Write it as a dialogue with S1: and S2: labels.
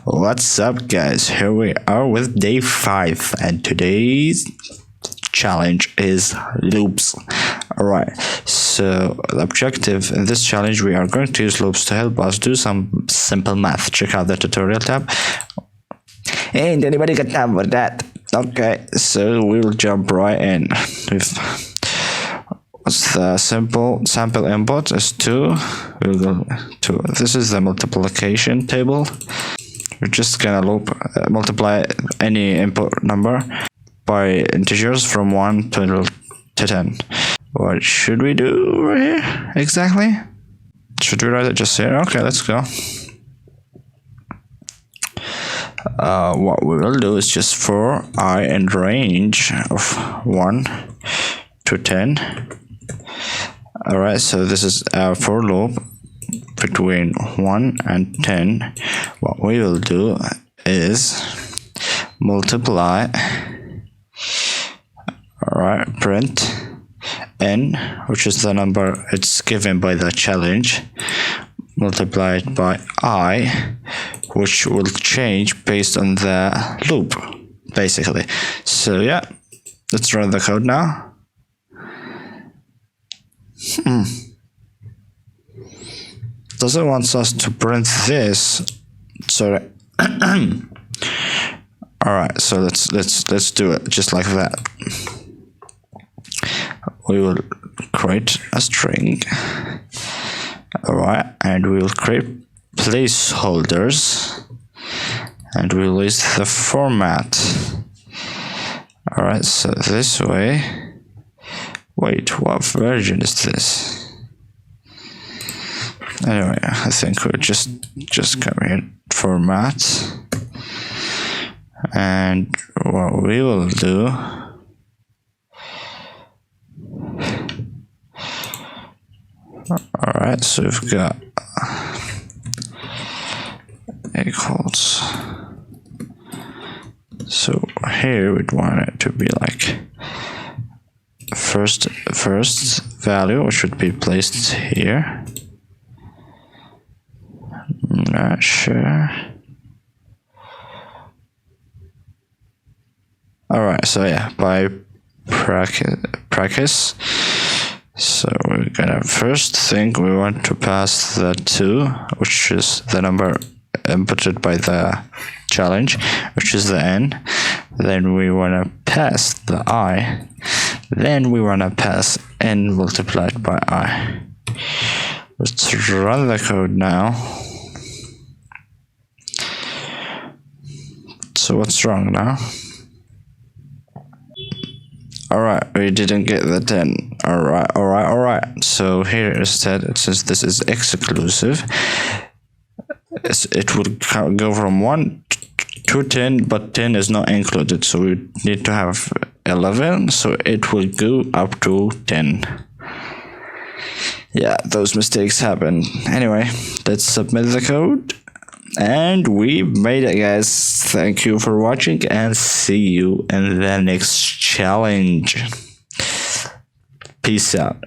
S1: What's up, guys? Here we are with day 5, and today's challenge is loops. Alright, so the objective in this challenge, we are going to use loops to help us do some simple math. Check out the tutorial tab. Ain't anybody got time for that? Okay, so we'll jump right in. What's the simple sample input is 2. We'll go to this is the multiplication table. We're just gonna multiply any input number by integers from 1 to 10. What should we do right here exactly? Should we write it just here? Okay, let's go. What we will do is just for I in range of 1 to 10. Alright, so this is our for loop between 1 and 10. What we will do is multiply, alright, print n, which is the number it's given by the challenge, multiplied by I, which will change based on the loop, basically. So yeah, let's run the code now. Doesn't want us to print this. Sorry. Alright, so let's do it just like that. We will create a string. Alright, and we will create placeholders, and we'll use the format. Alright, so this way. Wait, what version is this? Anyway, I think we'll just come here, format, and what we will do, alright, so we've got equals, so here we'd want it to be like first value, which would be placed here. Not sure. Alright, so yeah, by practice. So we're gonna first thing we want to pass the 2, which is the number inputted by the challenge, which is the n. Then we wanna pass the I. Then we wanna pass n multiplied by I. Let's run the code now. So what's wrong now? Alright, we didn't get the 10. Alright. So here instead it says this is exclusive. It would go from 1 to 10, but 10 is not included. So we need to have 11. So it will go up to 10. Yeah, those mistakes happen. Anyway, let's submit the code. And we made it, guys. Thank you for watching, and see you in the next challenge. Peace out.